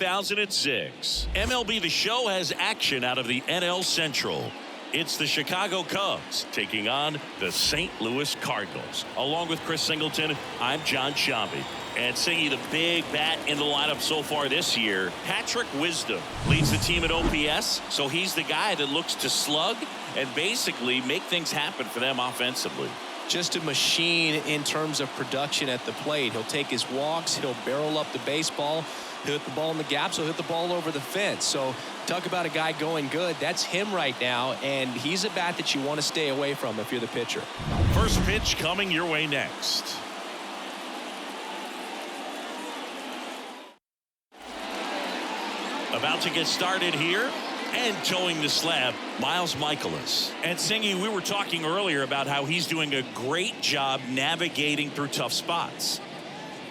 2006. MLB The Show has action out of the NL Central. It's the Chicago Cubs taking on the St. Louis Cardinals. Along with Chris Singleton, I'm John Shambi. And singing the big bat in the lineup so far this year, Patrick Wisdom leads the team at OPS, so he's the guy that looks to slug and basically make things happen for them offensively. Just a machine in terms of production at the plate. He'll take his walks, he'll barrel up the baseball, he'll hit the ball in the gaps, he'll hit the ball over the fence. So talk about a guy going good. That's him right now, and he's a bat that you want to stay away from if you're the pitcher. First pitch coming your way next. About to get started here. And towing the slab, Miles Michaelis. And Singy, we were talking earlier about how he's doing a great job navigating through tough spots.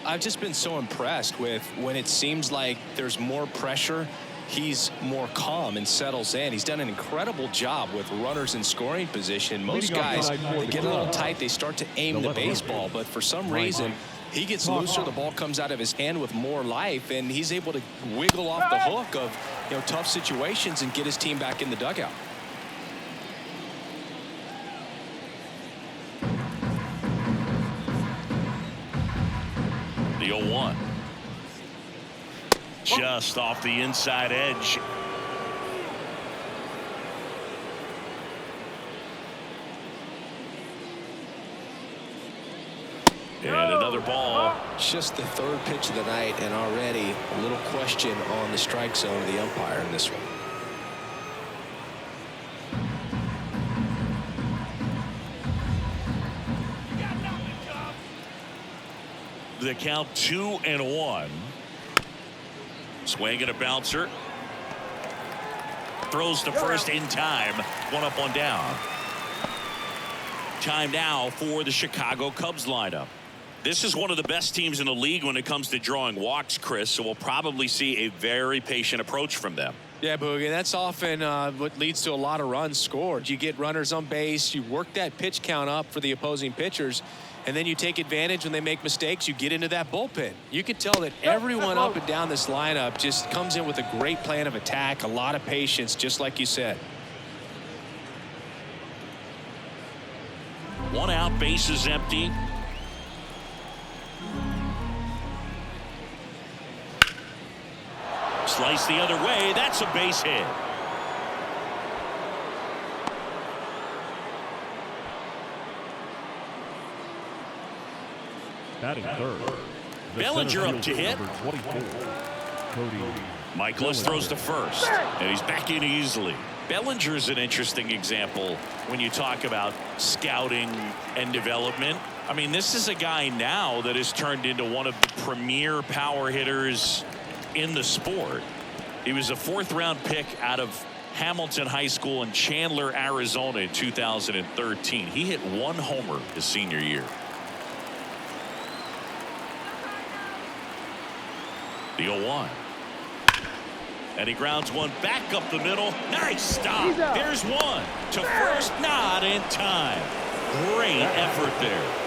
I've just been so impressed with when it seems like there's more pressure, he's more calm and settles in. He's done an incredible job with runners in scoring position. Most guys, they get a little tight, they start to aim the baseball, but for some reason, he gets looser, the ball comes out of his hand with more life, and he's able to wiggle off the hook of tough situations and get his team back in the dugout. The 0-1. Just off the inside edge. And another ball. Just the third pitch of the night, and already a little question on the strike zone of the umpire in this one. The count 2-1. Swing and a bouncer. Throws to first in time. One up, one down. Time now for the Chicago Cubs lineup. This is one of the best teams in the league when it comes to drawing walks, Chris, so we'll probably see a very patient approach from them. Yeah, Boogie, that's often what leads to a lot of runs scored. You get runners on base, you work that pitch count up for the opposing pitchers, and then you take advantage when they make mistakes. You get into that bullpen. You can tell that everyone up and down this lineup just comes in with a great plan of attack, a lot of patience, just like you said. One out, bases empty. Slice the other way. That's a base hit. Batting third. Bellinger up to hit. Michaelis throws to first, and he's back in easily. Bellinger is an interesting example when you talk about scouting and development. I mean, this is a guy now that has turned into one of the premier power hitters in the sport. He was a fourth-round pick out of Hamilton High School in Chandler, Arizona in 2013. He hit one homer his senior year. The 0-1. And he grounds one back up the middle. Nice stop. There's one to first, not in time. Great effort there.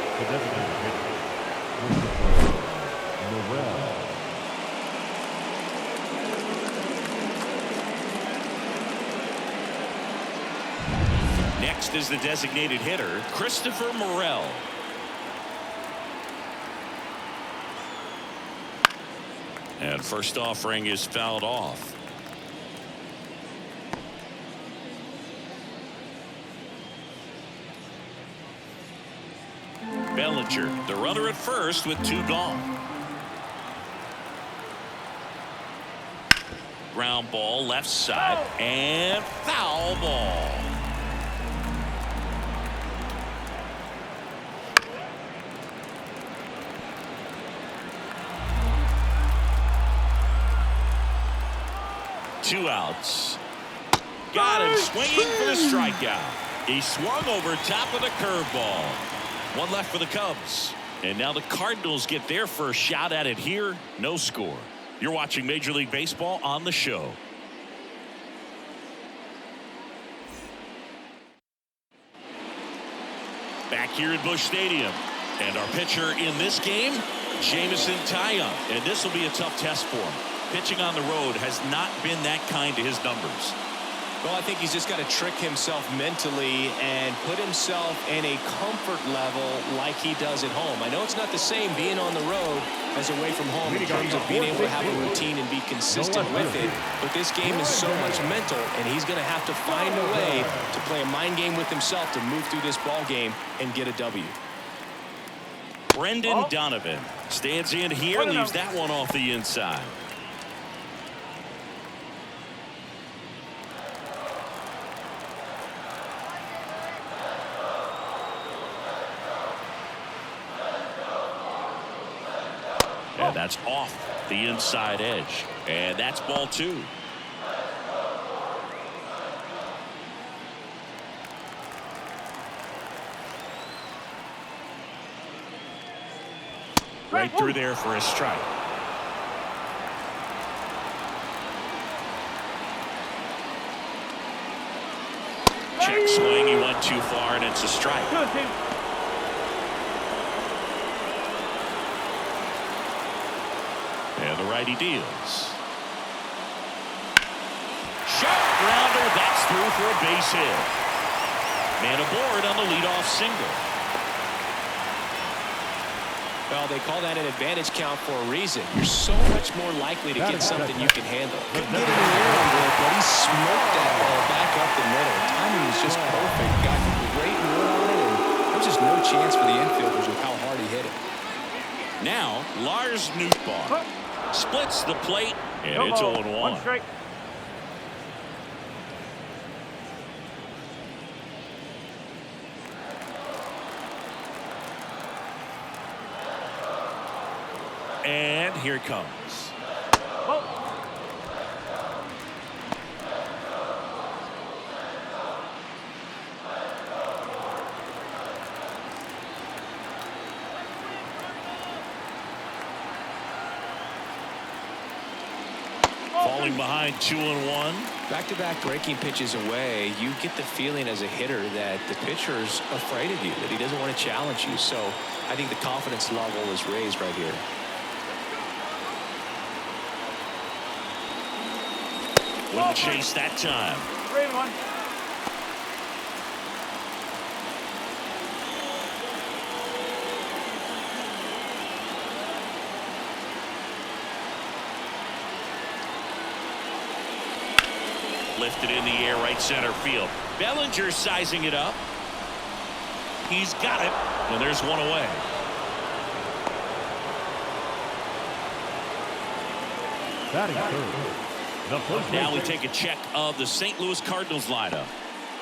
Next is the designated hitter, Christopher Morel. And first offering is fouled off. Bellinger, the runner at first with two gone. Ground ball left side and foul ball. Two outs. Got him swinging for the strikeout. He swung over top of the curveball. One left for the Cubs. And now the Cardinals get their first shot at it here. No score. You're watching Major League Baseball on the show. Back here at Busch Stadium. And our pitcher in this game, Jameson Taillon. And this will be a tough test for him. pitching on the road has not been that kind to his numbers. Well, I think he's just got to trick himself mentally and put himself in a comfort level like he does at home. I know it's not the same being on the road as away from home in terms of being able to have a routine and be consistent with it, but this game is so much mental, and he's going to have to find a way to play a mind game with himself to move through this ball game and get a W. Brendan Donovan stands in here, leaves that one off the inside. And that's off the inside edge. And that's ball 2. Right through there for a strike. Check swing. He went too far, and it's a strike. And the righty deals. Sharp grounder. That's through for a base hit. Man aboard on the leadoff single. Well, they call that an advantage count for a reason. You're so much more likely to get something you can handle. Couldn't get it in the air on it, but he smoked that ball back up the middle. Timing was just perfect. Got great wood on it, and there's just no chance for the infielders with how hard he hit it. Now, Lars Nootbaar splits the plate, and it's 0-1. One strike. And here it comes. Falling behind 2-1. Back-to-back breaking pitches away, you get the feeling as a hitter that the pitcher's afraid of you, that he doesn't want to challenge you. So I think the confidence level is raised right here. Wouldn't chase that time. 3-1. Lifted in the air, right center field. Bellinger sizing it up. He's got it, and there's one away. Batting third. Now we take a check of the St. Louis Cardinals lineup.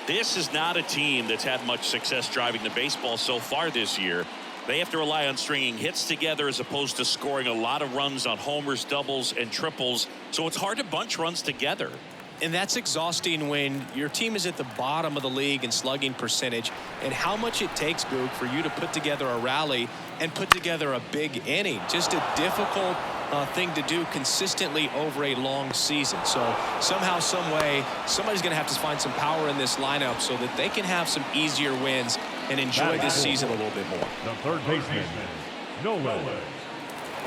This is not a team that's had much success driving the baseball so far this year. They have to rely on stringing hits together as opposed to scoring a lot of runs on homers, doubles, and triples. So it's hard to bunch runs together. And that's exhausting when your team is at the bottom of the league in slugging percentage, and how much it takes, Boog, for you to put together a rally and put together a big inning. Just a difficult thing to do consistently over a long season. So somehow, some way, somebody's going to have to find some power in this lineup so that they can have some easier wins and enjoy this season a little bit more. The third baseman, Nolan.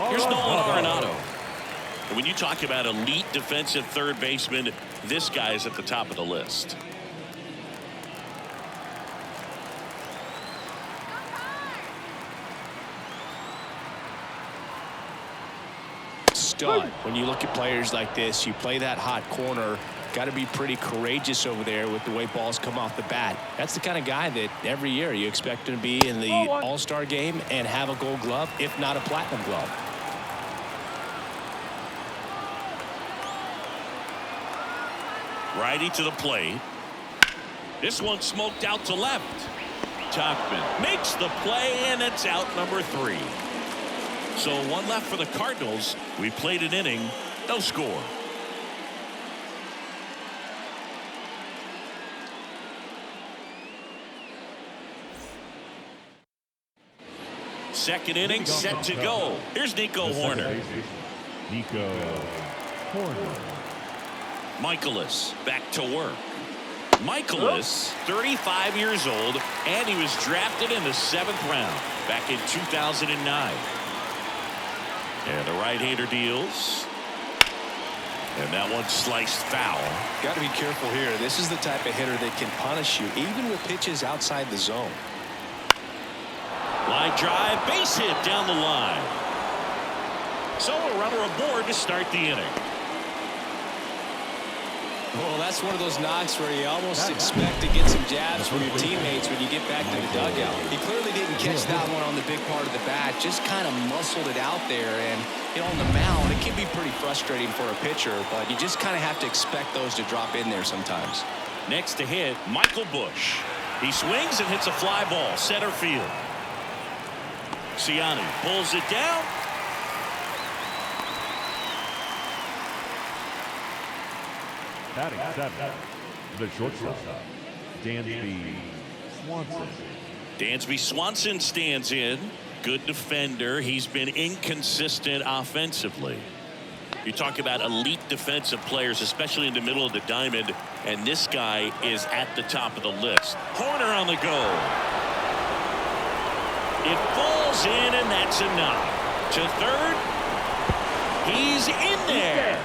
Here's Nolan Arenado. And when you talk about elite defensive third baseman, this guy is at the top of the list. Stud. When you look at players like this, you play that hot corner, got to be pretty courageous over there with the way balls come off the bat. That's the kind of guy that every year you expect him to be in the All-Star game and have a Gold Glove, if not a Platinum Glove. Righty to the plate. This one smoked out to left. Topman makes the play, and it's out number 3. So one left for the Cardinals. We played an inning, no score. Second inning set to go. Here's Nico Horner. Michaelis back to work. Michaelis, 35 years old, and he was drafted in the 7th round back in 2009. And the right-hander deals. And that one sliced foul. Got to be careful here. This is the type of hitter that can punish you even with pitches outside the zone. Line drive, base hit down the line. So a runner aboard to start the inning. Well, that's one of those knocks where you almost expect to get some jabs from your teammates when you get back to the dugout. He clearly didn't catch that one on the big part of the bat, just kind of muscled it out there. And, you know, on the mound, it can be pretty frustrating for a pitcher, but you just kind of have to expect those to drop in there sometimes. Next to hit, Michael Busch. He swings and hits a fly ball, center field. Ciani pulls it down. Batting seventh, the shortstop, Dansby Swanson. Dansby Swanson stands in. Good defender. He's been inconsistent offensively. You talk about elite defensive players, especially in the middle of the diamond, and this guy is at the top of the list. Corner on the go. It falls in, and that's a knock. To third. He's in there.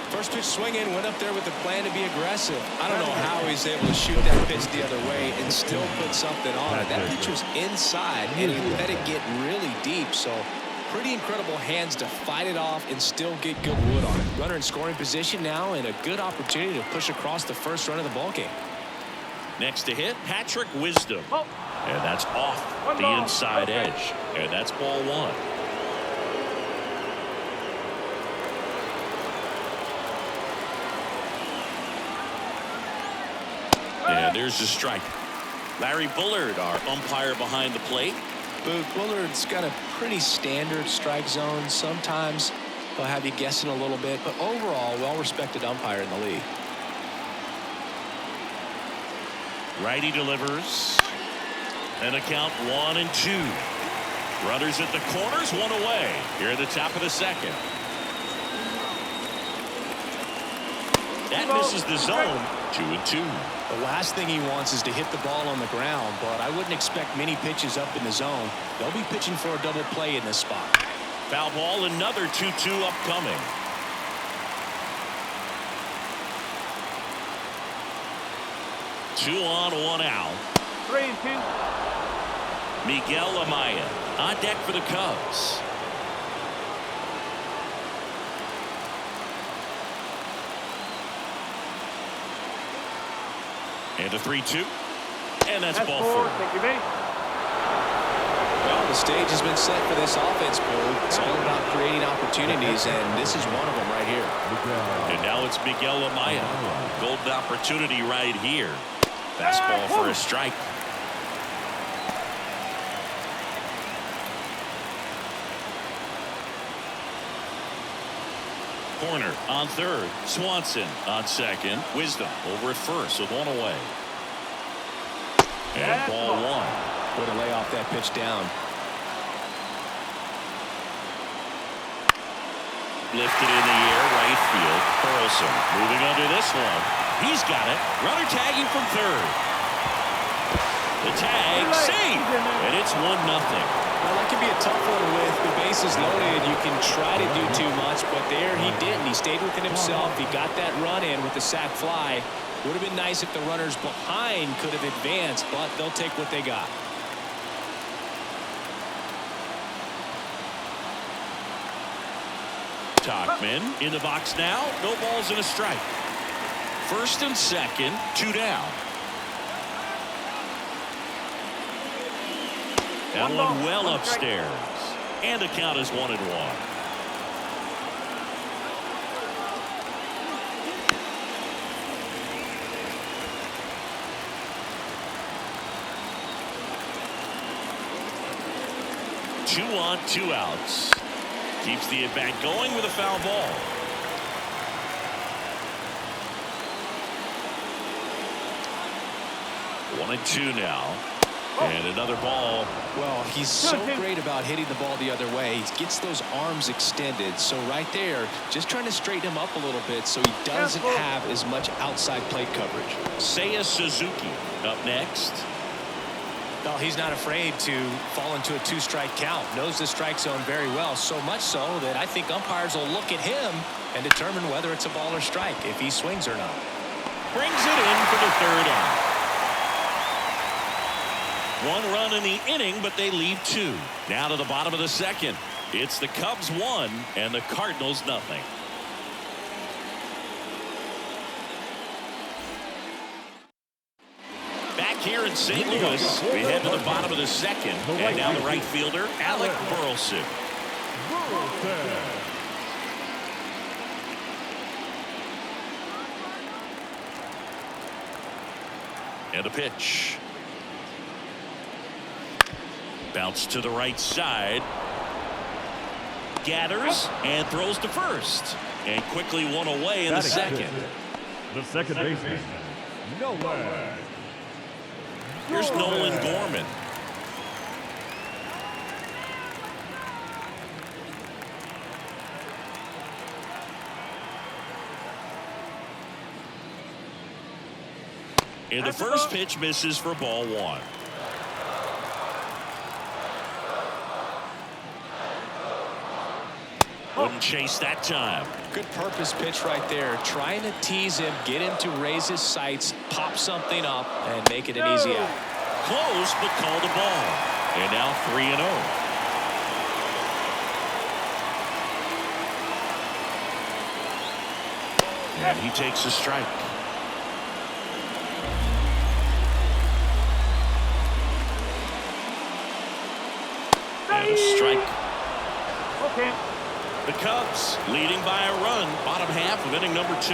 First pitch swinging, went up there with the plan to be aggressive. I don't know how he's able to shoot that pitch the other way and still put something on it. That pitch was inside, and he let it get really deep. So pretty incredible hands to fight it off and still get good wood on it. Runner in scoring position now, and a good opportunity to push across the first run of the ballgame. Next to hit, Patrick Wisdom. And that's off the inside edge. And that's ball one. And there's the strike. Larry Bullard, our umpire behind the plate. Bullard's got a pretty standard strike zone. Sometimes he'll have you guessing a little bit, but overall, well-respected umpire in the league. Righty delivers. And a count 1-2. Runners at the corners, one away. Here at the top of the second. That misses the zone. 2-2. The last thing he wants is to hit the ball on the ground, but I wouldn't expect many pitches up in the zone. They'll be pitching for a double play in this spot. Foul ball, another 2-2 upcoming. Two on, one out. 3-2. Miguel Amaya on deck for the Cubs. And a 3-2. And that's ball four. Thank you, mate. Well, the stage has been set for this offense, Bull. It's all about creating opportunities, and this is one of them right here. And now it's Miguel Amaya. Golden opportunity right here. Fastball for a strike. Corner on third. Swanson on second. Wisdom over at first with one away. And ball one. Way to lay off that pitch down. Lifted in the air, right field. Carlson moving under this one. He's got it. Runner tagging from third. The tag safe, and it's 1-0. Well, that can be a tough one with the bases loaded. You can try to do too much, but there he didn't. He stayed within himself. He got that run in with the sac fly. Would have been nice if the runners behind could have advanced, but they'll take what they got. Tachman in the box now. No balls and a strike. First and second, two down. That one well upstairs. And the count is 1-1. Two on, two outs. Keeps the at-bat going with a foul ball. One and two now. And another ball. Well, he's so great about hitting the ball the other way. He gets those arms extended. So right there, just trying to straighten him up a little bit so he doesn't have as much outside plate coverage. Seiya Suzuki up next. Well, he's not afraid to fall into a two-strike count. Knows the strike zone very well, so much so that I think umpires will look at him and determine whether it's a ball or strike, if he swings or not. Brings it in for the third out. 1 run in the inning, but they leave 2. Now to the bottom of the second. It's the Cubs 1 and the Cardinals nothing. Back here in St. Louis, we head to the bottom of the second, and now the right fielder, Alec Burleson. And a pitch. Bounce to the right side. Gathers and throws to first. And quickly one away in the second. The second baseman, nowhere. Here's Nolan Gorman. And the first pitch misses for ball 1. Wouldn't chase that time. Good purpose pitch right there. Trying to tease him, get him to raise his sights, pop something up, and make it an easy out. Close, but called a ball. And now 3-0. And he takes a strike. And a strike. Okay. The Cubs leading by a run, bottom half of inning number 2.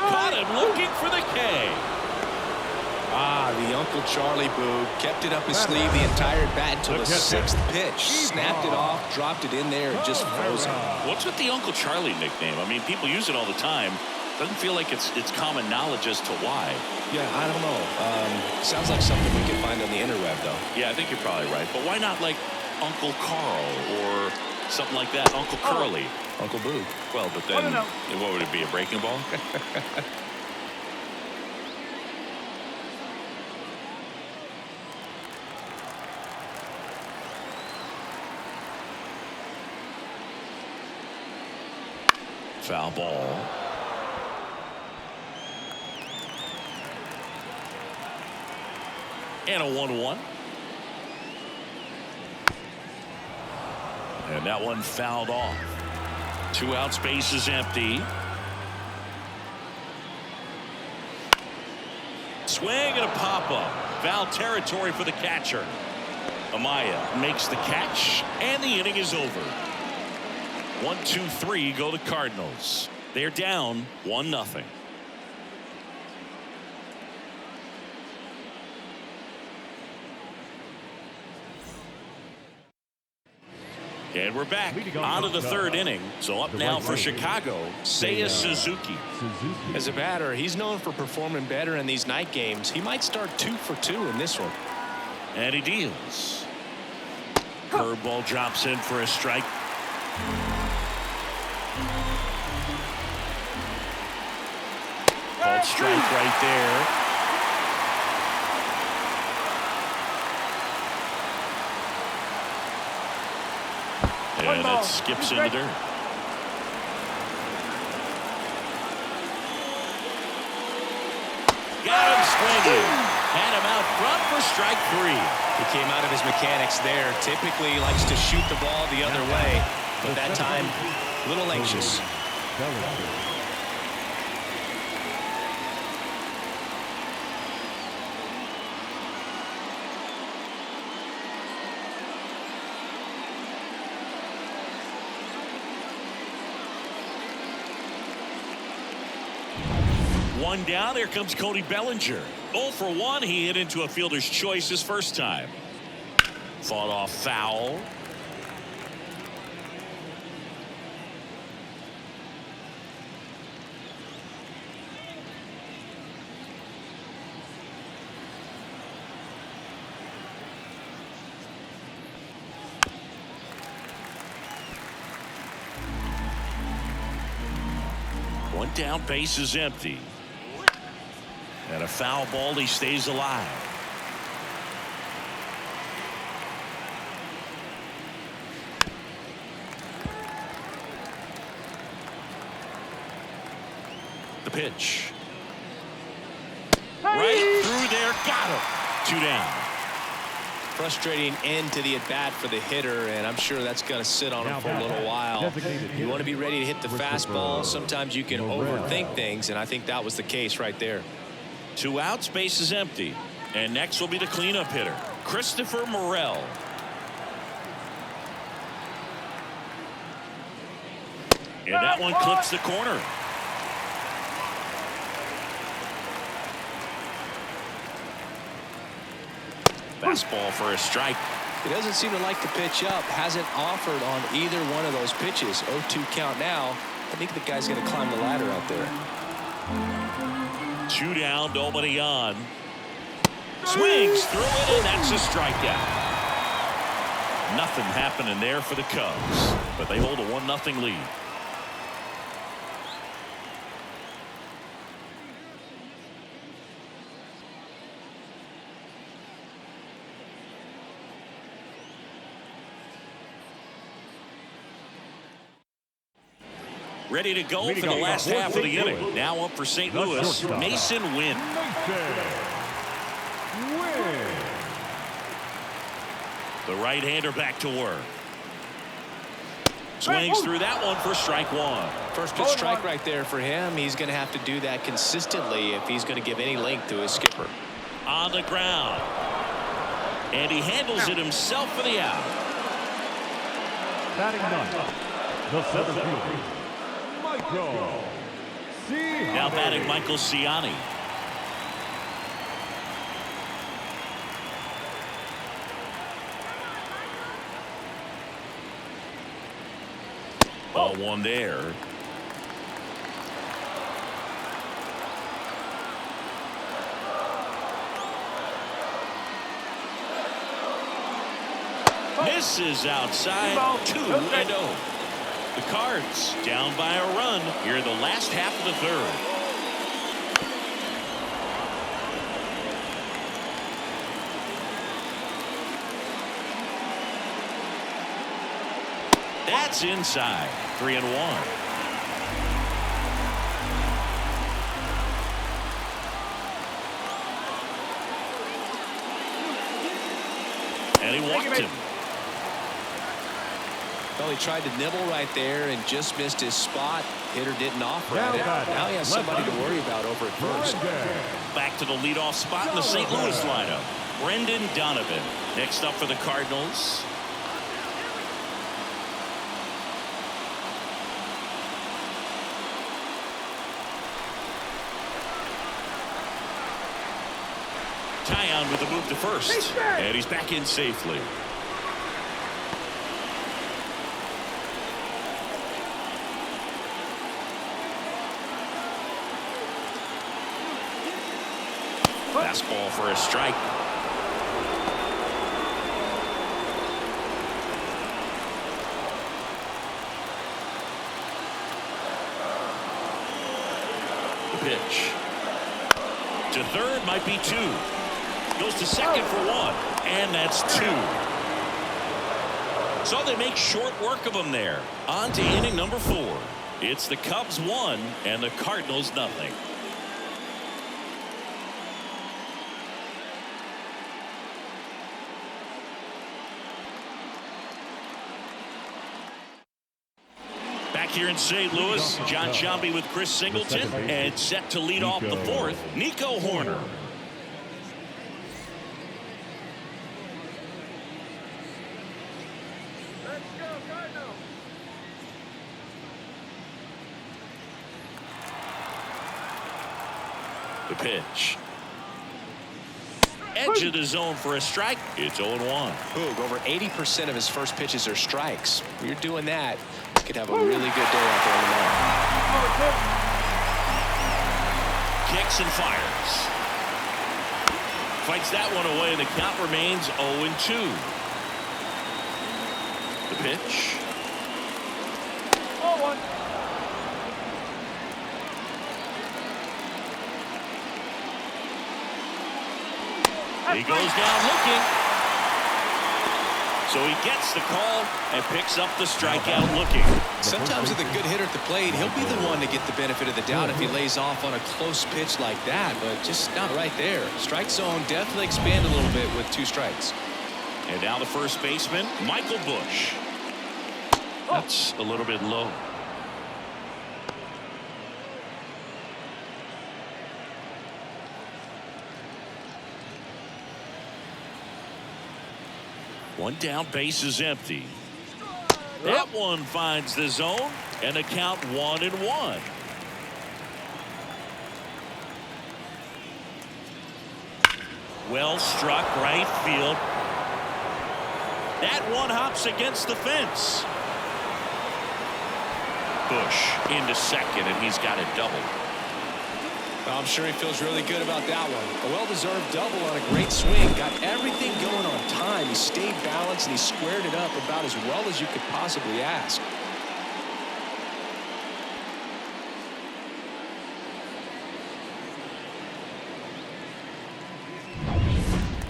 Caught him looking for the K. The Uncle Charlie boo kept it up his sleeve the entire bat until the 6th pitch. Snapped it off, dropped it in there, and just froze him. What's with the Uncle Charlie nickname? I mean, people use it all the time. Doesn't feel like it's common knowledge as to why. Yeah, I don't know. Sounds like something we could find on the interweb, though. Yeah, I think you're probably right. But why not like Uncle Carl or something like that? Uncle Curly. Uncle Boo. Well, but then what would it be, a breaking ball? Foul ball. And a 1-1. And that one fouled off. 2 outs, base is empty. Swing and a pop-up. Foul territory for the catcher. Amaya makes the catch, and the inning is over. 1, 2, 3 go the Cardinals. They're down 1-0. And we're back out of the 3rd inning. So up now for Chicago, Seiya Suzuki. As a batter, he's known for performing better in these night games. He might start 2 for 2 in this one. And he deals. Curveball drops in for a strike. Called strike right there. And that skips in the dirt. Got him swinging. Had him out front for strike 3. He came out of his mechanics there. Typically he likes to shoot the ball the other way, but that time a little anxious. One down. Here comes Cody Bellinger. 0 for 1. He hit into a fielder's choice his first time. Fought off foul. One down, base is empty. And a foul ball, he stays alive. pitch. Right through there. Got him. 2 down. Frustrating end to the at-bat for the hitter, and I'm sure that's going to sit on him for a little while. You want to be ready to hit the fastball. Sometimes you can overthink things, and I think that was the case right there. 2 outs, base is empty. And next will be the cleanup hitter, Christopher Morel. And that one clips the corner. Fastball for a strike. He doesn't seem to like to pitch up. Hasn't offered on either one of those pitches. 0-2 count now. I think the guy's going to climb the ladder out there. 2 down, nobody on. Swings through it, and that's a strikeout. Nothing happening there for the Cubs, but they hold a 1-0 lead. Ready to go for the last half of the inning. Now up for St. Louis, Mason Wynn. The right-hander back to work. Swings through that one for strike 1. First pitch strike right there for him. He's going to have to do that consistently if he's going to give any length to his skipper. On the ground. And he handles it himself for the out. Batting ninth, the center fielder, Michael Ciani. Now batting Michael Ciani. Ball 1 there. Misses outside. 2-0. The Cards down by a run here in the last half of the 3rd. That's inside. 3-1. And he walked him. Well, he tried to nibble right there and just missed his spot. Hitter didn't offer at it. Now he has somebody to worry about over at first. Back to the leadoff spot in the St. Louis lineup. Brendan Donovan. Next up for the Cardinals. Tyon with the move to first. And he's back in safely. Fastball for a strike. The pitch. To third, might be 2. Goes to second for 1. And that's 2. So they make short work of him there. On to inning number 4. It's the Cubs 1 and the Cardinals 0. Back here in St. Louis, John Sciambi with Chris Singleton, and set to lead off the 4th, Nico Horner. The pitch. Edge of the zone for a strike. It's 0-1. Boog, over 80% of his first pitches are strikes. When you're doing that, you could have a really good day out there on the mound. Kicks and fires. Fights that one away, and the count remains 0-2. The pitch. 0-1. He goes down looking. So he gets the call and picks up the strikeout looking. Sometimes with a good hitter at the plate, he'll be the one to get the benefit of the doubt if he lays off on a close pitch like that, but just not right there. Strike zone definitely expand a little bit with 2 strikes. And now the first baseman, Michael Bush. That's a little bit low. One down, base is empty. That one finds the zone, and a count 1-1. Well struck, right field. That one hops against the fence. Bush into second, and he's got it double. Well, I'm sure he feels really good about that one. A well-deserved double on a great swing. Got everything going on time. He stayed balanced, and he squared it up about as well as you could possibly ask.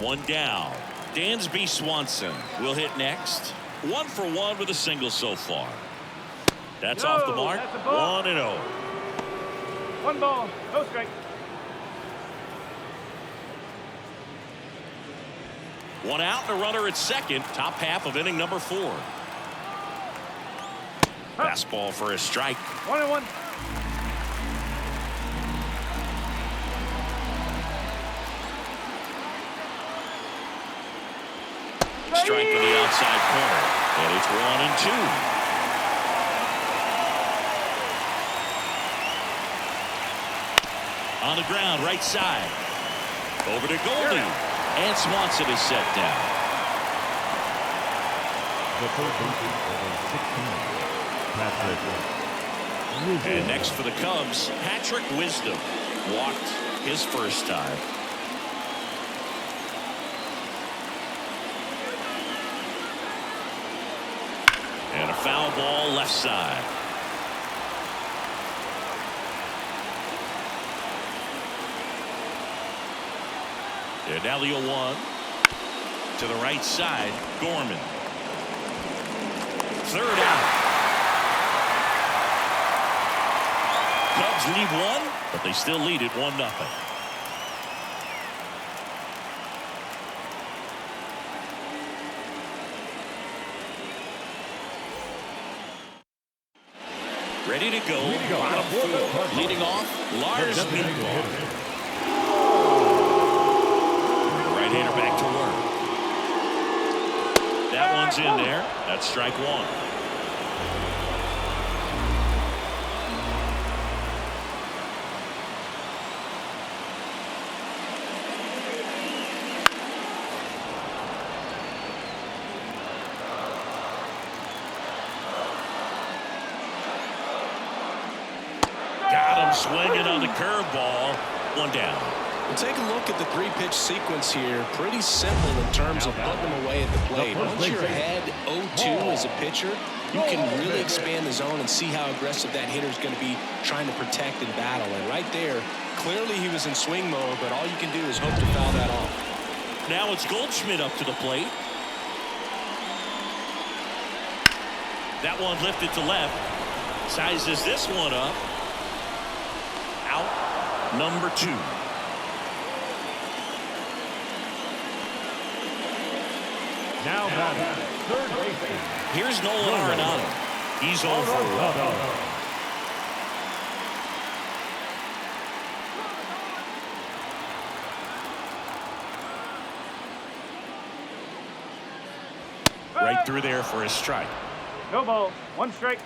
One down. Dansby Swanson will hit next. 1 for 1 with a single so far. That's off the mark. 1-0. 1 ball, no strike. One out and a runner at second. Top half of inning number 4. Fastball for a strike. 1-1. Strike in the outside corner. And it's 1-2. On the ground, right side. Over to Goldie. And Swanson is set down. The third baseman, number 16, Patrick. And next for the Cubs, Patrick Wisdom. Walked his first time. And a foul ball left side. And now the 0-1 to the right side. Gorman. Third out. Cubs lead 1, but they still lead it 1-0. Ready to go. Bottom 4. Leading off, Lars Nootbaar. Right-hander back to work. That one's in there. That's strike 1. Got him swinging on the curveball. 1 down. Well, take a look at the 3-pitch sequence here. Pretty simple in terms of putting them away at the plate. Once you're ahead 0-2 as a pitcher, you can really expand the zone and see how aggressive that hitter is going to be trying to protect and battle. And right there, clearly he was in swing mode, but all you can do is hope to foul that off. Now it's Goldschmidt up to the plate. That one lifted to left. Sizes this one up. Out number 2. Now batting, third baseman. Here's Nolan Arenado. He's over. Right through there for a strike. No ball, 1 strike.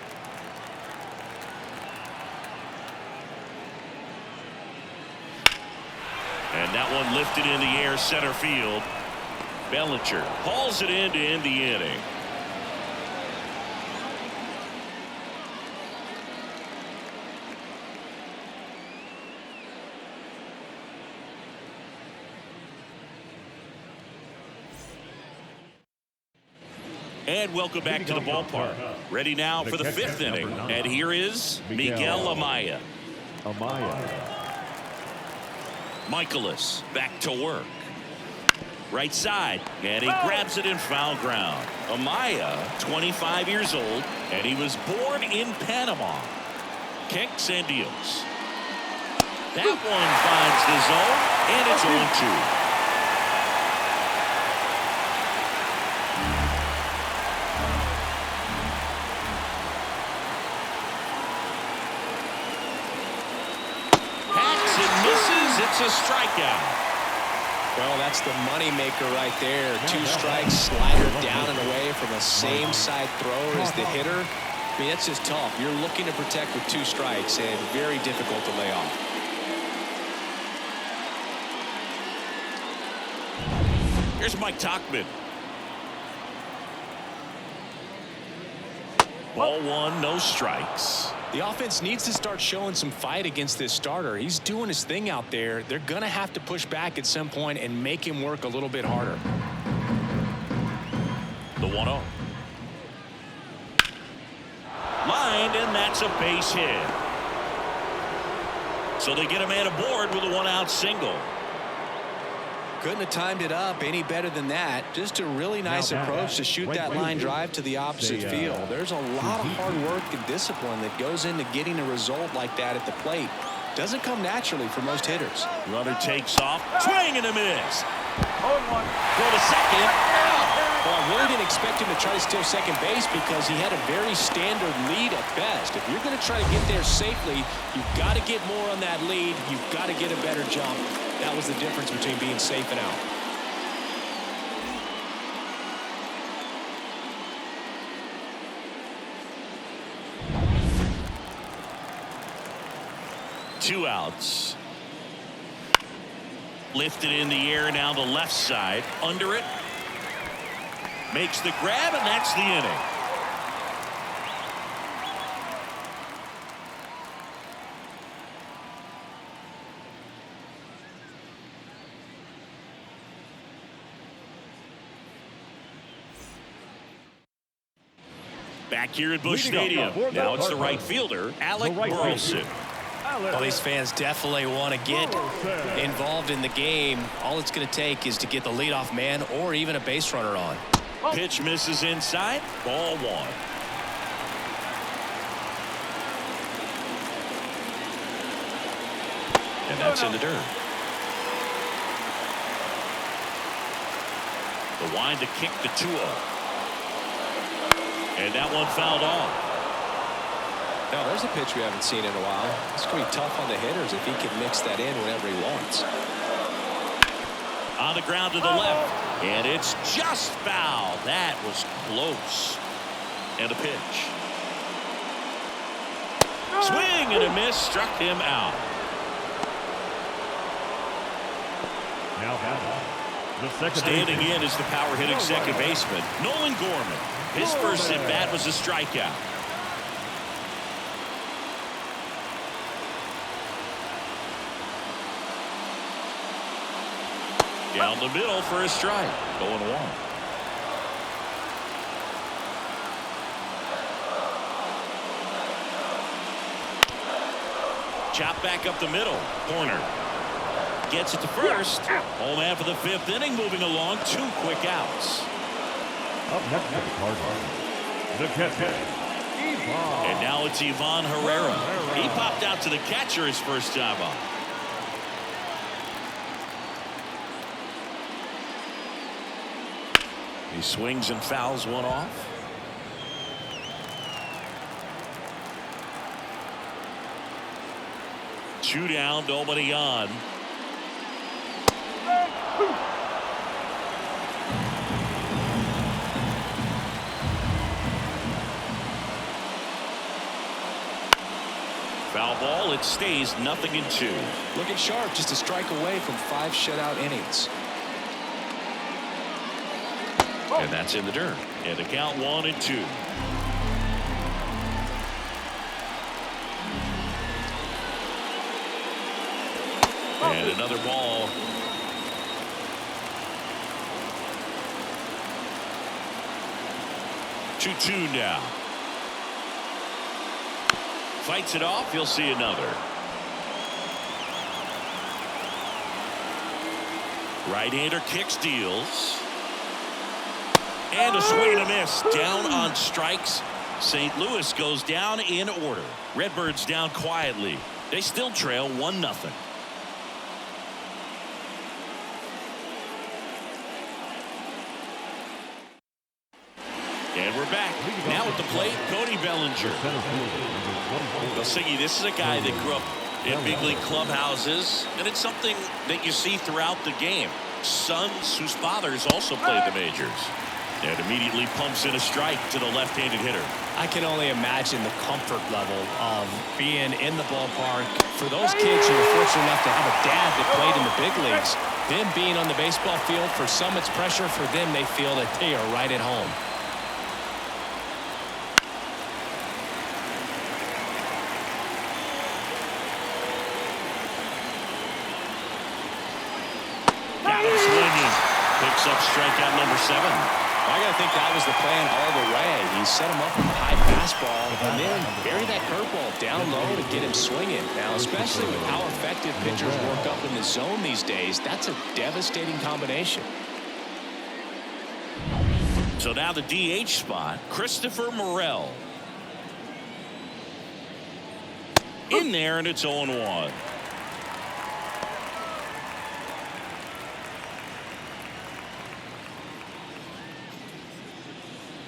And that one lifted in the air, center field. Bellinger hauls it in to end the inning. And welcome back to the ballpark. Ready now for the 5th inning. And here is Miguel Amaya. Michaelis back to work. Right side, and he grabs it in foul ground. Amaya, 25 years old, and he was born in Panama. Kicks and deals. That one finds the zone, and it's 0-2. It's a strikeout. Well, that's the money maker right there. 2 strikes, slider down and away from a same side thrower as the hitter. I mean, that's just tough. You're looking to protect with 2 strikes and very difficult to lay off. Here's Mike Tauchman. Ball 1, no strikes. The offense needs to start showing some fight against this starter. He's doing his thing out there. They're going to have to push back at some point and make him work a little bit harder. The 1-0. Lined, and that's a base hit. So they get a man aboard with a 1-out single. Couldn't have timed it up any better than that. Just a really nice approach to shoot that line drive to the opposite field. There's a lot of hard work and discipline that goes into getting a result like that at the plate. Doesn't come naturally for most hitters. Runner takes off, swing and a miss. Go to second. Well, I really didn't expect him to try to steal second base because he had a very standard lead at best. If you're going to try to get there safely, you've got to get more on that lead. You've got to get a better jump. That was the difference between being safe and out. Two outs. Lifted in the air now the left side. Under it. Makes the grab, and that's the inning. Back here at Busch Stadium. Now it's the right fielder, Alec Burleson. Well, these fans definitely want to get involved in the game. All it's going to take is to get the leadoff man or even a base runner on. Pitch misses inside. Ball 1. And that's in the dirt. The wind to kick the 2-0. And that one fouled off. Now, there's a pitch we haven't seen in a while. It's going to be tough on the hitters if he can mix that in whenever he wants. On the ground to the left. And it's just foul. That was close. And a pitch. Swing and a miss. Struck him out. Now the second standing in is the power hitting second baseman, Nolan Gorman. His first at bat was a strikeout. Down the middle for a strike. 0-1. Chop back up the middle. Corner. Gets it to first. Home after the 5th inning, moving along. 2 quick outs. Up next to the Cardinals, the catcher, Ivan. And now it's Ivan Herrera. He popped out to the catcher his first time up. He swings and fouls one off. Two down, nobody on. Foul ball, it stays 0-2. Looking sharp, just a strike away from 5 shutout innings. And that's in the dirt. And the count 1-2. And another ball. Two now. Fights it off. You'll see another. Right-hander kicks, deals. And a swing and a miss. Down on strikes. St. Louis goes down in order. Redbirds down quietly. They still trail 1-0. And we're back. Now at the plate, Cody Bellinger. Well, Siggy, this is a guy that grew up in big league clubhouses, and it's something that you see throughout the game. Sons whose fathers also played the majors. And immediately pumps in a strike to the left-handed hitter. I can only imagine the comfort level of being in the ballpark. For those kids who are fortunate enough to have a dad that played in the big leagues, them being on the baseball field, for some it's pressure. For them, they feel that they are right at home. Got him swinging. Picks up strikeout number 7. I got to think that was the plan all the way. He set him up with a high fastball and then bury that curveball down low to get him swinging. Now, especially with how effective pitchers work up in the zone these days, that's a devastating combination. So now the DH spot, Christopher Morel. In there, and it's 0-1.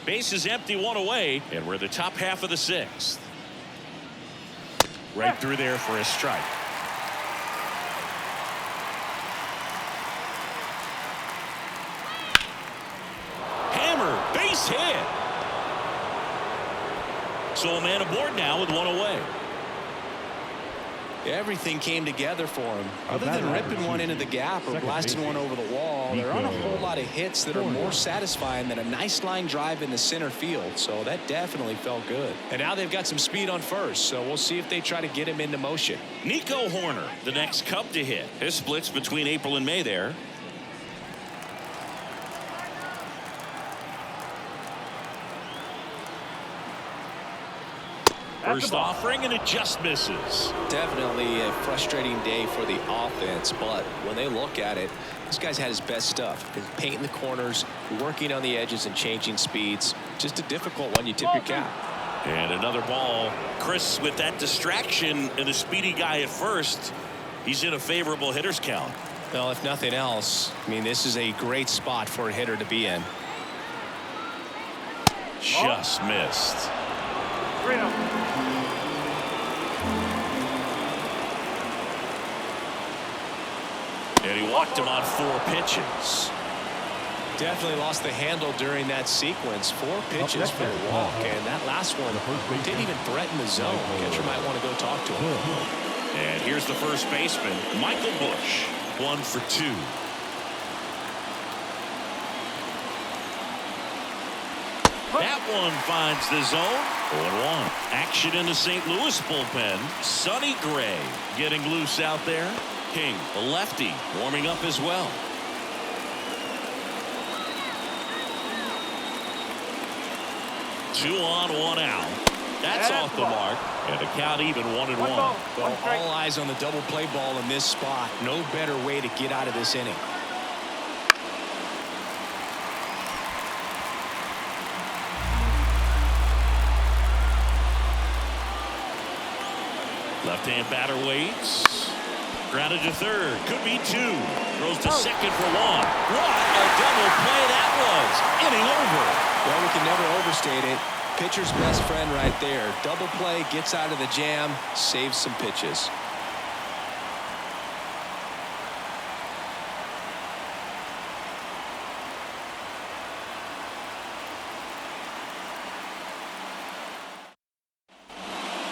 Base is empty, 1 away, and we're the top half of the 6th. Right through there for a strike. Hammer, base hit. So a man aboard now with 1 away. Everything came together for him. Other than ripping one into the gap or blasting one over the wall, there aren't a whole lot of hits that are more satisfying than a nice line drive in the center field. So that definitely felt good. And now they've got some speed on first, so we'll see if they try to get him into motion. Nico Horner, the next Cub to hit. His splits between April and May there. First offering, and it just misses. Definitely a frustrating day for the offense, but when they look at it, this guy's had his best stuff. He's painting the corners, working on the edges, and changing speeds. Just a difficult one. You tip your cap. And another ball. Chris, with that distraction and a speedy guy at first, he's in a favorable hitter's count. Well, if nothing else, I mean, this is a great spot for a hitter to be in. Just missed. And he walked him on 4 pitches. Definitely lost the handle during that sequence. 4 pitches for a walk, and that last one didn't even threaten the zone. Catcher might want to go talk to him. And here's the first baseman, Michael Busch, 1 for 2. That one finds the zone. 0-1. Action in the St. Louis bullpen. Sonny Gray getting loose out there. King, a lefty, warming up as well. Two on, 1 out. That's off the mark. And the count even 1-1. Well, all eyes on the double play ball in this spot. No better way to get out of this inning. Left-hand batter waits. Grounded to third. Could be 2. Throws to second for 1. What a double play that was. Inning over. Well, we can never overstate it. Pitcher's best friend right there. Double play, gets out of the jam, saves some pitches.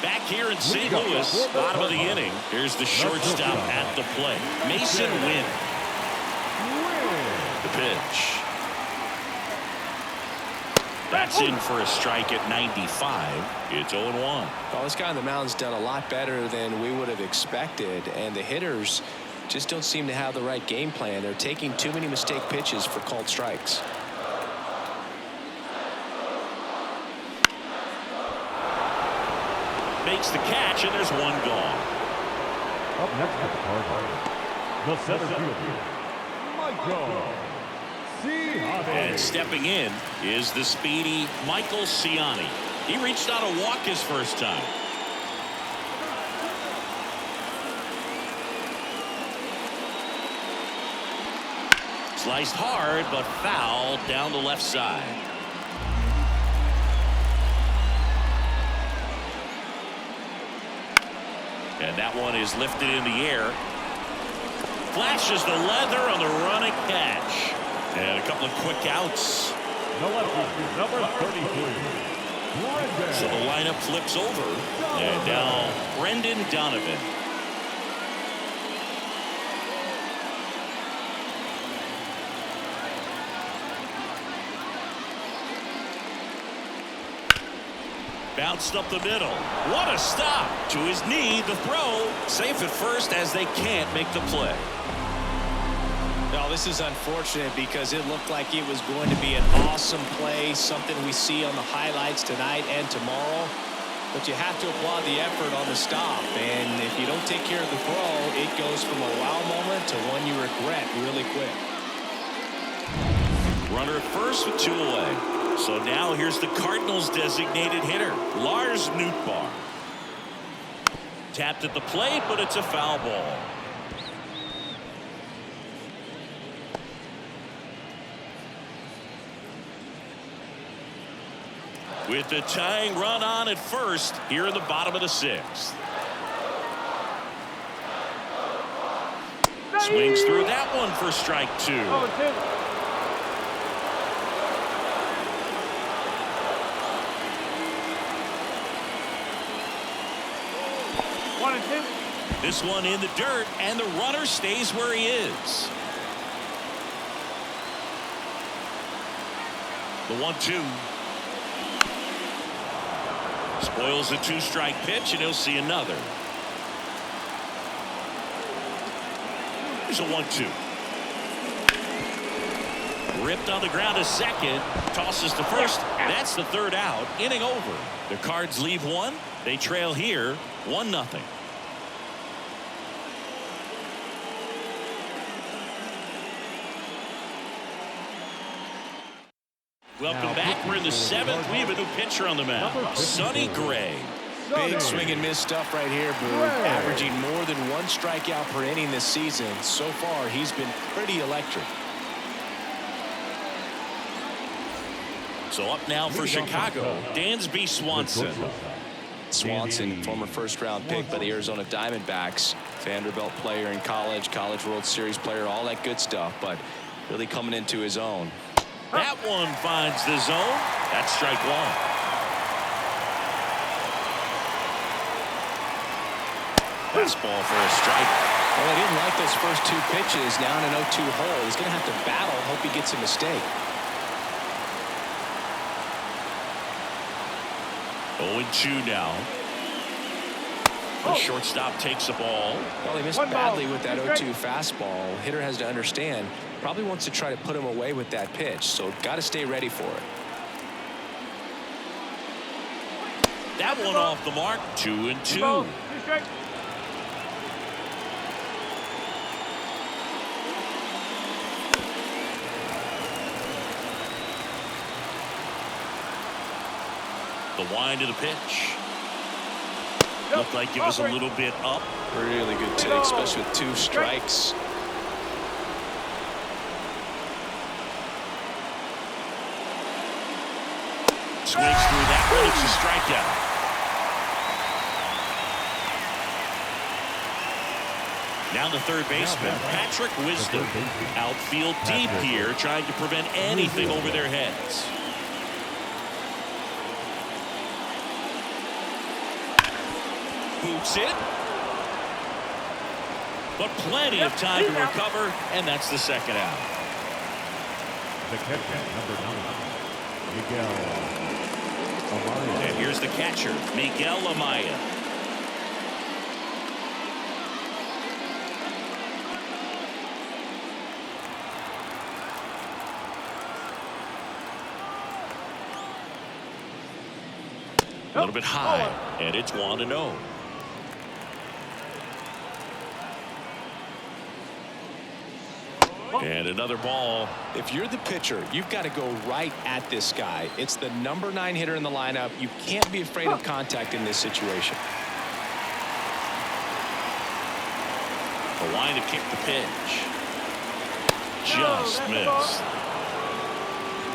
Back here in St. Louis, bottom of the inning. Here's the shortstop at the plate. Mason Wynn. The pitch. That's in for a strike at 95. It's 0-1. Well, this guy on the mound's done a lot better than we would have expected, and the hitters just don't seem to have the right game plan. They're taking too many mistake pitches for called strikes. Makes the catch, and there's 1 gone. Up next at the Cardinals, the center fielder, And stepping in is the speedy Michael Ciani. He reached out to walk his first time. Sliced hard, but fouled down the left side. And that one is lifted in the air. Flashes the leather on the running catch. And a couple of quick outs. Number 33. So the lineup flips over. And now Brendan Donovan. Bounced up the middle. What a stop. To his knee, the throw. Safe at first as they can't make the play. Now, this is unfortunate because it looked like it was going to be an awesome play, something we see on the highlights tonight and tomorrow. But you have to applaud the effort on the stop. And if you don't take care of the throw, it goes from a wow moment to one you regret really quick. Runner at first with 2 away. So now here's the Cardinals' designated hitter, Lars Nootbaar. Tapped at the plate, but it's a foul ball. With the tying run on at first here in the bottom of the 6th. Swings through that one for strike 2. This one in the dirt, and the runner stays where he is. The 1-2. Spoils the 2-strike pitch, and he'll see another. There's a 1-2. Ripped on the ground to second. Tosses to first. That's the 3rd out. Inning over. The Cards leave 1. They trail here 1-0. Welcome back. We're in the 7th. We have a new pitcher on the mound, Sonny Gray. Big swing and miss stuff right here, Boo. Averaging more than 1 strikeout per inning this season. So far, he's been pretty electric. So up now for Chicago, Dansby Swanson. Swanson, former first-round pick by the Arizona Diamondbacks. Vanderbilt player in college, College World Series player, all that good stuff, but really coming into his own. That one finds the zone. That's strike 1. Fastball for a strike. Well, I didn't like those first 2 pitches. Now in an 0-2 hole. He's going to have to battle. Hope he gets a mistake. 0-2 now. The shortstop takes the ball. Well, he missed badly with that 0-2 fastball. Hitter has to understand. Probably wants to try to put him away with that pitch. So got to stay ready for it. That one off the mark. 2-2. The wind of the pitch. Looked like it was a little bit up. Really good take, especially with 2 strikes. Swings through that one. It's a strikeout. Now the third baseman, Patrick Wisdom. Outfield deep here, trying to prevent anything over their heads. Boots it. But plenty of time to recover, and that's the 2nd out. The catcher, number 9, Miguel Amaya. And here's the catcher, Miguel Amaya. A little bit high, and it's 1-0. And another ball. If you're the pitcher, you've got to go right at this guy. It's the number 9 hitter in the lineup. You can't be afraid of contact in this situation. The line to kick the pitch. Just missed.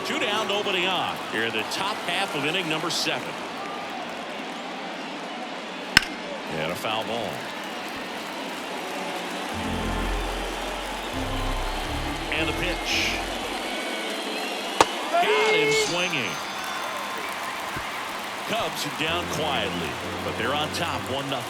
2 down, nobody on. Here in the top half of inning number 7. And a foul ball. And the pitch. Got him swinging. Cubs are down quietly, but they're on top 1-0.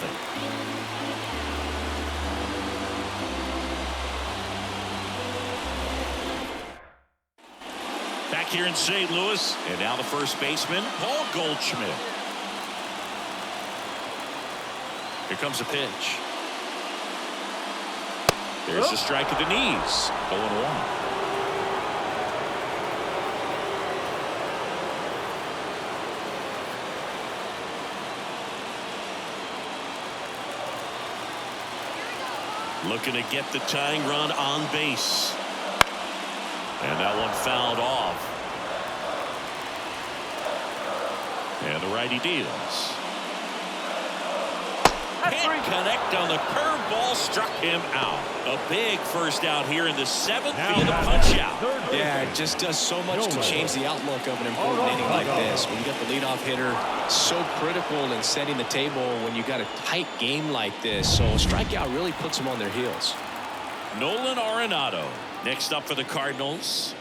Back here in St. Louis, and now the first baseman, Paul Goldschmidt. Here comes a pitch. There's a strike at the knees. 0-1. Looking to get the tying run on base. And that one fouled off. And the righty deals. Can't connect on the curveball, struck him out. A big first out here in the 7th via the punch out. Yeah, it just does so much to change the outlook of an important inning like this. When you got the leadoff hitter, so critical in setting the table when you got a tight game like this. So a strikeout really puts them on their heels. Nolan Arenado next up for the Cardinals.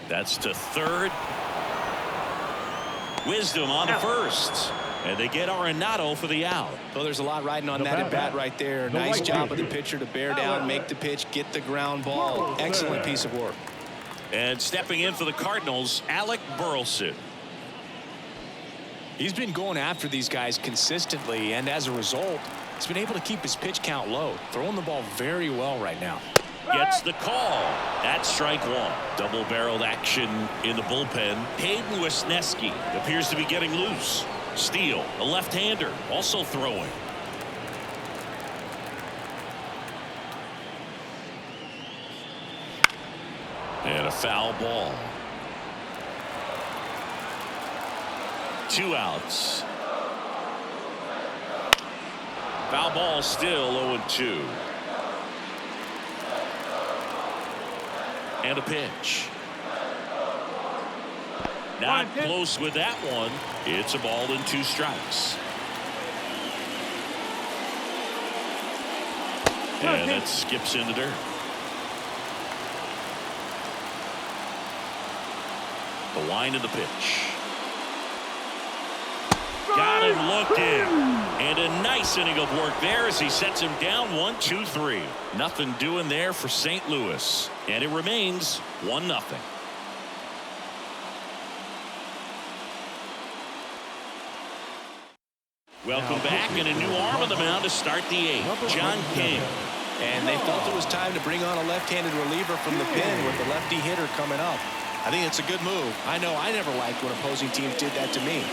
That's to third. Wisdom on to first. And they get Arenado for the out. Well, there's a lot riding on that at bat right there. Nice job of the pitcher to bear down, make the pitch, get the ground ball. Excellent piece of work. And stepping in for the Cardinals, Alec Burleson. He's been going after these guys consistently, and as a result, he's been able to keep his pitch count low, throwing the ball very well right now. Gets the call. That's strike 1. Double-barreled action in the bullpen. Hayden Wesneski appears to be getting loose. Steele, a left-hander, also throwing. And a foul ball. 2 outs. Foul ball, still 0-2. And a pitch. Not close with that one. It's a ball and 2 strikes. And that skips in the dirt. The line of the pitch. Got him looking. And a nice inning of work there as he sets him down 1-2-3. Nothing doing there for St. Louis. And it remains 1-0. Welcome back, and a new arm on the mound to start the 8th. John King. And they felt it was time to bring on a left-handed reliever from the pen with the lefty hitter coming up. I think it's a good move. I know I never liked when opposing teams did that to me.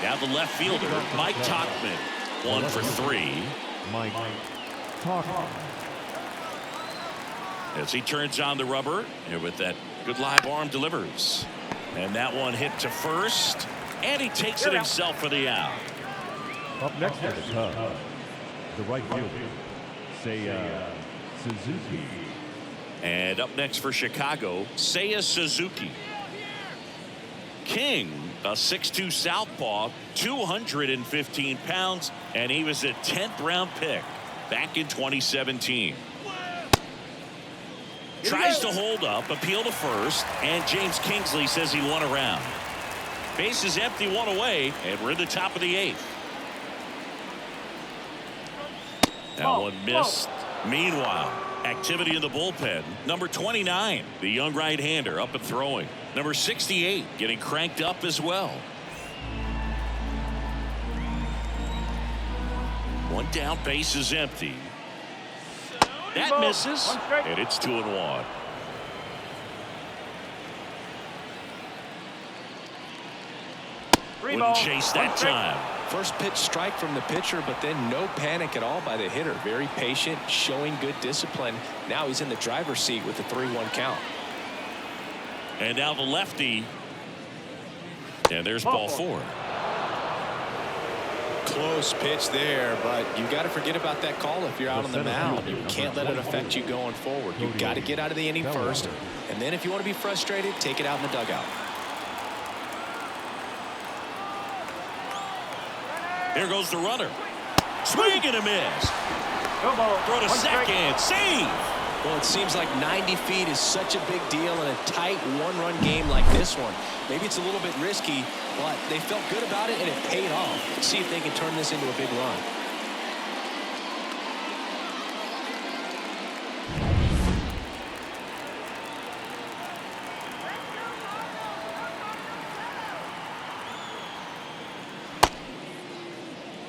Now the left fielder, Mike Tauchman, 1 for 3. Mike Tauchman. As he turns on the rubber, and with that good live arm delivers. And that one hit to first. And he takes it himself for the out. Up next for the Cubs, the right fielder, Seiya Suzuki. And up next for Chicago, Seiya Suzuki. King, a 6'2" southpaw, 215 pounds, and he was a 10th round pick back in 2017. Tries to hold up, appeal to first, and James Kingsley says he won a round. Base is empty, 1 away, and we're in the top of the 8th. That one missed. Meanwhile, activity in the bullpen. Number 29, the young right-hander, up and throwing. Number 68, getting cranked up as well. 1 down, base is empty. That misses, and it's 2-1. Wouldn't chase that time. First pitch strike from the pitcher, but then no panic at all by the hitter. Very patient, showing good discipline. Now he's in the driver's seat with the 3-1 count. And now the lefty. And there's ball 4. Close pitch there, but you got to forget about that call if you're out on the mound. You can't let it affect you going forward. You've got to get out of the inning first, and then if you want to be frustrated, take it out in the dugout. Here goes the runner. Swing and a miss. Throw to second. Save. Well, it seems like 90 feet is such a big deal in a tight one-run game like this one. Maybe it's a little bit risky, but they felt good about it, and it paid off. Let's see if they can turn this into a big run.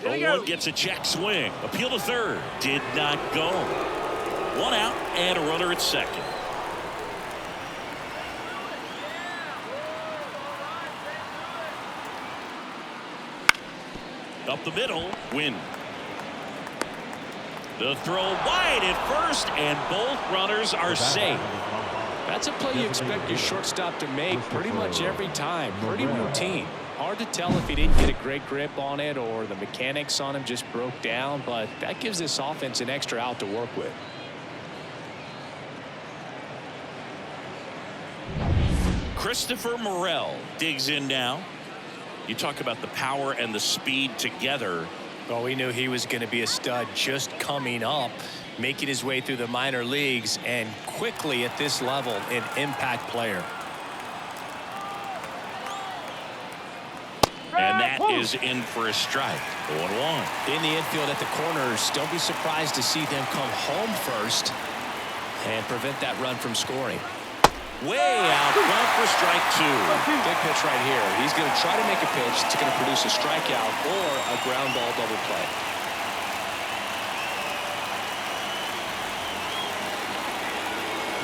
The 1 gets a check swing. Appeal to third. Did not go. 1 out and a runner at second. Up the middle. Win. The throw wide at first, and both runners are safe. That's a play you expect your shortstop to make pretty much every time. Pretty routine. Hard to tell if he didn't get a great grip on it or the mechanics on him just broke down, but that gives this offense an extra out to work with. Christopher Morel digs in now. You talk about the power and the speed together. Well, we knew he was going to be a stud just coming up, making his way through the minor leagues, and quickly at this level, an impact player. And that is in for a strike. 1-1. In the infield at the corners, don't be surprised to see them come home first and prevent that run from scoring. Way out front for strike 2. Big pitch right here. He's going to try to make a pitch that's going to produce a strikeout or a ground ball double play.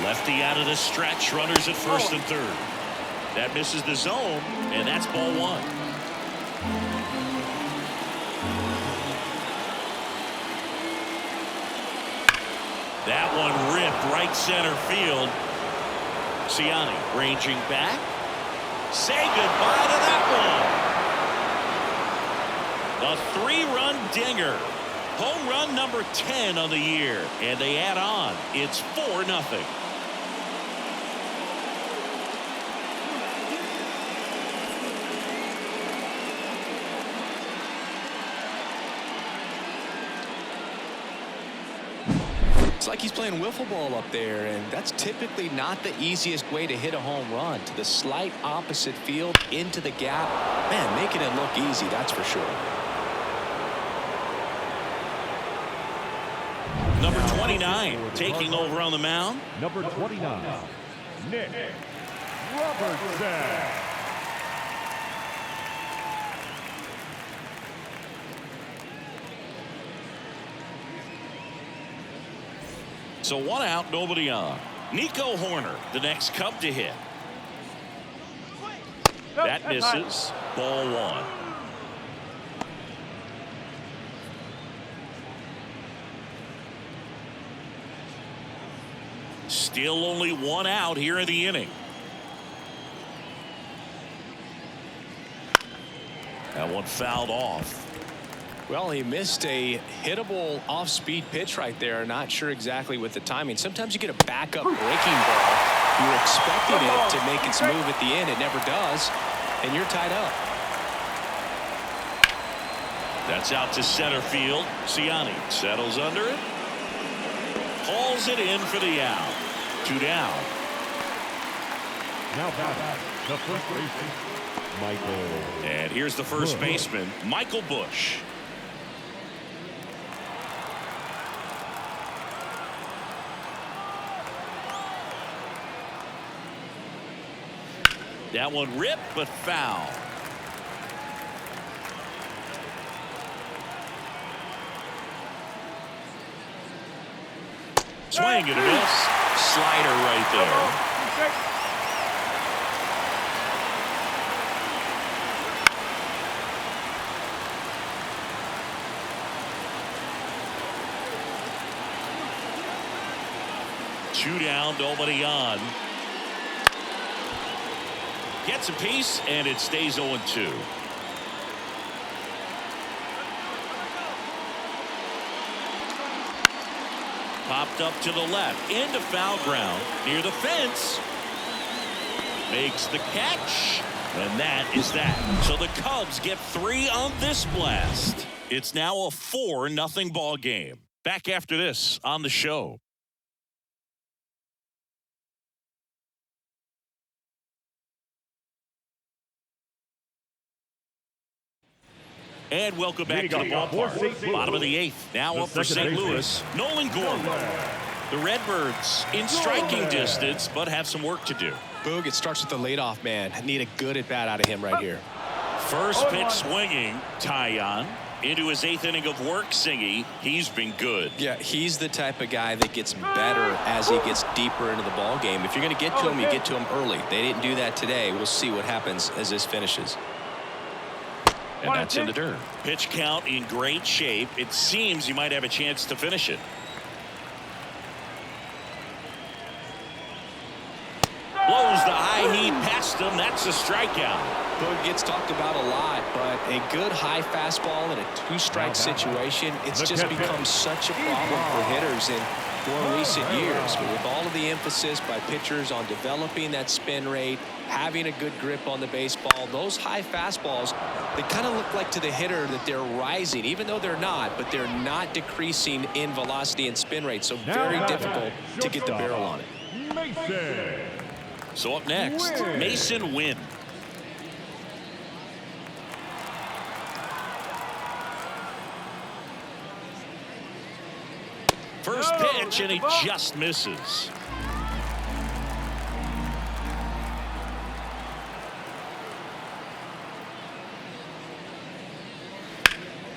Lefty out of the stretch. Runners at first and third. That misses the zone, and that's ball 1. That one ripped right center field. Ciani ranging back. Say goodbye to that one. A 3-run dinger. Home run number 10 on the year. And they add on. It's 4-0. It's like he's playing wiffle ball up there, and that's typically not the easiest way to hit a home run. To the slight opposite field, into the gap. Man, making it look easy, that's for sure. Number 29 taking over on the mound. Number 29, Nick Robertson. So 1 out, nobody on. Nico Horner, the next Cub to hit. That misses. Ball 1. Still only 1 out here in the inning. That one fouled off. Well, he missed a hittable off-speed pitch right there. Not sure exactly with the timing. Sometimes you get a backup breaking ball. You're expecting it to make its move at the end. It never does, and you're tied up. That's out to center field. Ciani settles under it. Hauls it in for the out. 2 down. Now back, the first baseman, Michael. And here's the first baseman, Michael Busch. That one ripped, but foul. Swing and a miss. Slider right there. 2 down, nobody on. Gets a piece, and it stays 0-2. Popped up to the left, into foul ground, near the fence. Makes the catch, and that is that. So the Cubs get 3 on this blast. It's now a 4-0 ball game. Back after this on the show. And welcome back to the ballpark. Bottom of the 8th. Now up for St. Louis. Nolan Gorman. The Redbirds in striking distance, but have some work to do. Boog, it starts with the leadoff man. I need a good at-bat out of him right here. First pitch swinging. Tyon into his 8th inning of work. Singy. He's been good. Yeah, he's the type of guy that gets better as he gets deeper into the ball game. If you're going to get to him, you get to him early. They didn't do that today. We'll see what happens as this finishes. And that's in the dirt. Pitch count in great shape. It seems you might have a chance to finish it. Blows the high heat past him. That's a strikeout. Boog gets talked about a lot, but a good high fastball in a 2-strike situation, it's just become such a problem for hitters in more recent years. But with all of the emphasis by pitchers on developing that spin rate, having a good grip on the baseball, those high fastballs, they kind of look like to the hitter that they're rising, even though they're not, but they're not decreasing in velocity and spin rate. So very difficult to get the barrel on it. Mason. So up next, Mason Wynn. First pitch, and he just misses.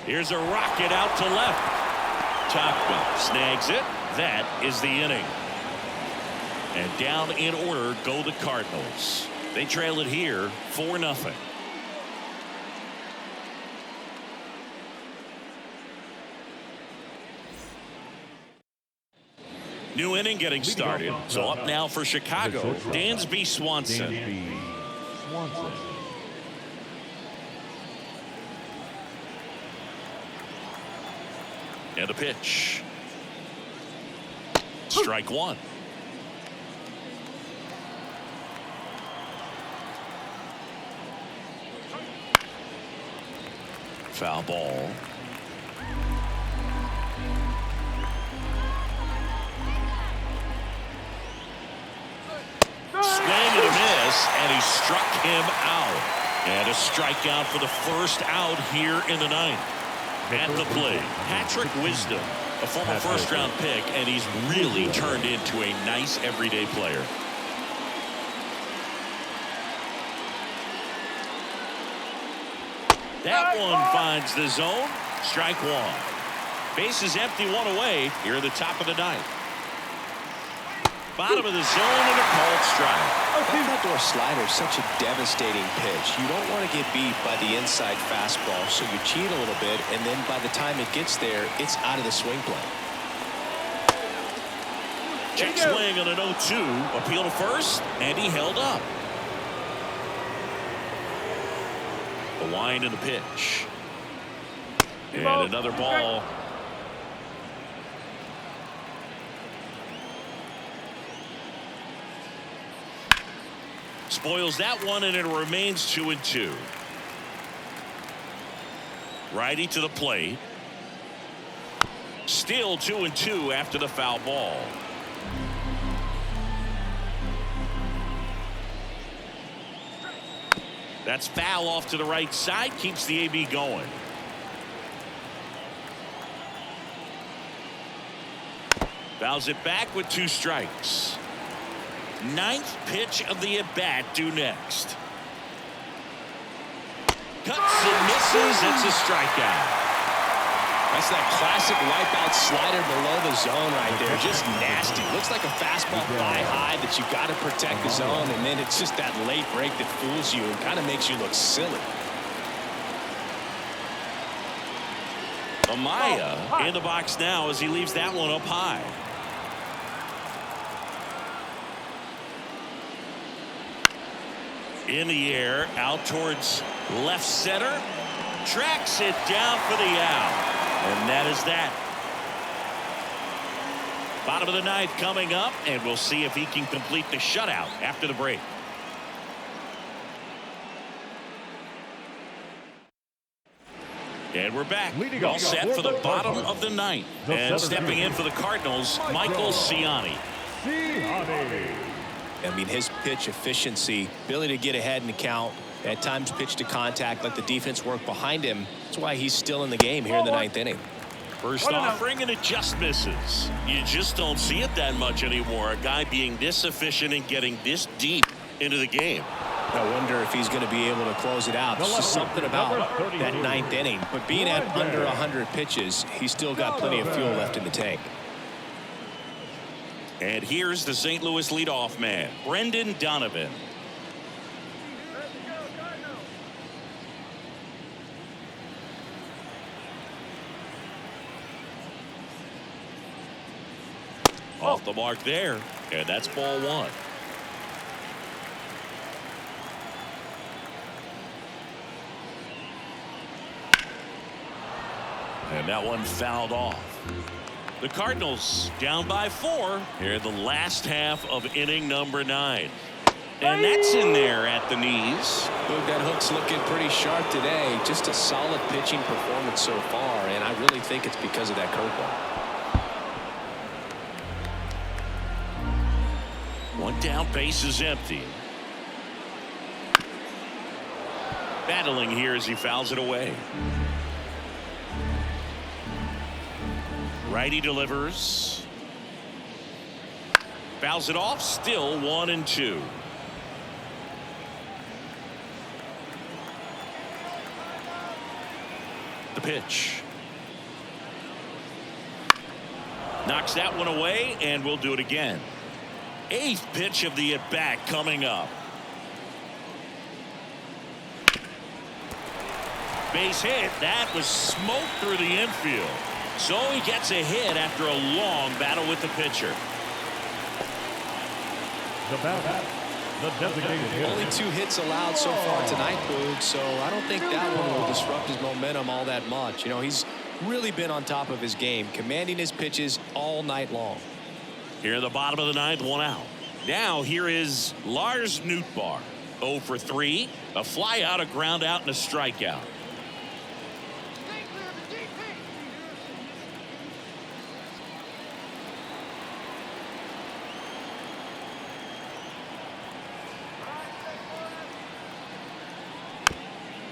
Here's a rocket out to left. Topman snags it. That is the inning. And down in order go the Cardinals. They trail it here 4-0. New inning getting started. So up now for Chicago, Dansby Swanson. And a pitch. Strike 1. Foul ball. Swing and a miss, and he struck him out. And a strikeout for the first out here in the 9th. At the plate, Patrick Wisdom, a former first-round pick, and he's really turned into a nice everyday player. That one finds the zone. Strike 1. Bases empty, 1 away here at the top of the 9th. Bottom of the zone and a called strike. That outdoor slider is such a devastating pitch. You don't want to get beat by the inside fastball, so you cheat a little bit, and then by the time it gets there, it's out of the swing plane. Check swing on an 0-2. Appeal to first, and he held up. The wind and the pitch. And another ball. Spoils that one, and it remains 2-2. Righty to the plate. Still 2-2 after the foul ball. That's foul off to the right side. Keeps the AB going. Fouls it back with 2 strikes. 9th pitch of the at-bat due next. Cuts and misses. It's a strikeout. That's that classic wipeout slider below the zone right there. Just nasty. Looks like a fastball fly high that you got to protect the zone, and then it's just that late break that fools you and kind of makes you look silly. Amaya in the box now as he leaves that one up high. In the air, out towards left center. Tracks it down for the out. And that is that. Bottom of the ninth coming up, and we'll see if he can complete the shutout after the break. And we're back. All set for the bottom of the ninth. And stepping in for the Cardinals, Michael Ciani. I mean, his pitch efficiency, ability to get ahead in the count, at times pitch to contact, let the defense work behind him. That's why he's still in the game here in the ninth inning. First offering, and it just misses. You just don't see it that much anymore. A guy being this efficient and getting this deep into the game. I wonder if he's going to be able to close it out. There's just something about that ninth inning. But being at under 100 pitches, he's still got plenty of fuel left in the tank. And here's the St. Louis leadoff man, Brendan Donovan. Off the mark there, and that's ball one. And that one fouled off. The Cardinals down by 4 here in the last half of inning number 9. And that's in there at the knees. Look, that hook's looking pretty sharp today. Just a solid pitching performance so far, and I really think it's because of that curveball. One down, base is empty. Battling here as he fouls it away. Righty delivers. Fouls it off, still 1-2. The pitch. Knocks that one away, and we'll do it again. 8th pitch of the at-bat coming up. Base hit. That was smoked through the infield. So he gets a hit after a long battle with the pitcher. The batter, the designated hitter. Only 2 hits allowed so far tonight, Boog, so I don't think that one will disrupt his momentum all that much. You know, he's really been on top of his game, commanding his pitches all night long. Here in the bottom of the 9th, 1 out. Now here is Lars Nootbaar. 0 for 3. A fly out, a ground out, and a strikeout.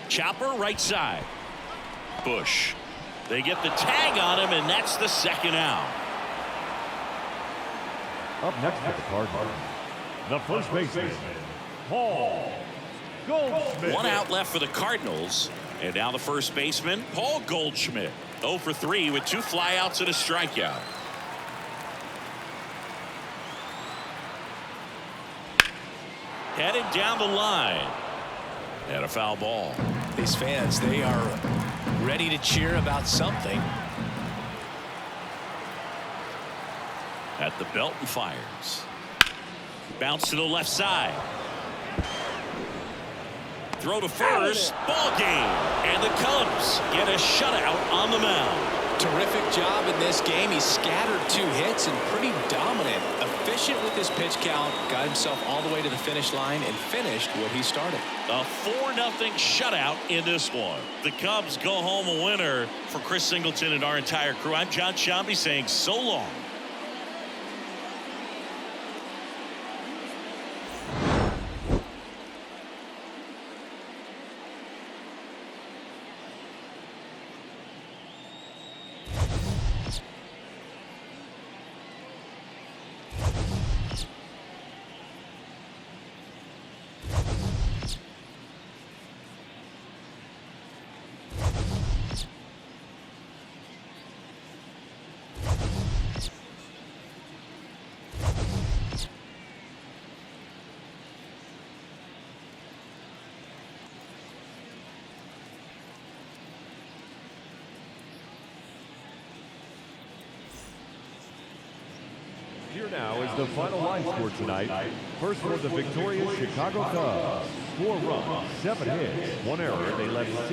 Chopper right side. Bush. They get the tag on him, and that's the 2nd out. Up next for the Cardinals, the first baseman, Paul Goldschmidt. 1 out left for the Cardinals, and now the first baseman, Paul Goldschmidt. 0 for 3 with 2 flyouts and a strikeout. Headed down the line. And a foul ball. These fans, they are ready to cheer about something. At the belt and fires. Bounce to the left side. Throw to first. Ball game. And the Cubs get a shutout on the mound. Terrific job in this game. He scattered 2 hits and pretty dominant. Efficient with his pitch count. Got himself all the way to the finish line and finished what he started. A 4-0 shutout in this one. The Cubs go home a winner. For Chris Singleton and our entire crew, I'm John Shambi saying so long. Here now is the final line score tonight. First for the victorious Chicago Cubs, 4 runs, 7 hits, 1 error. They left 6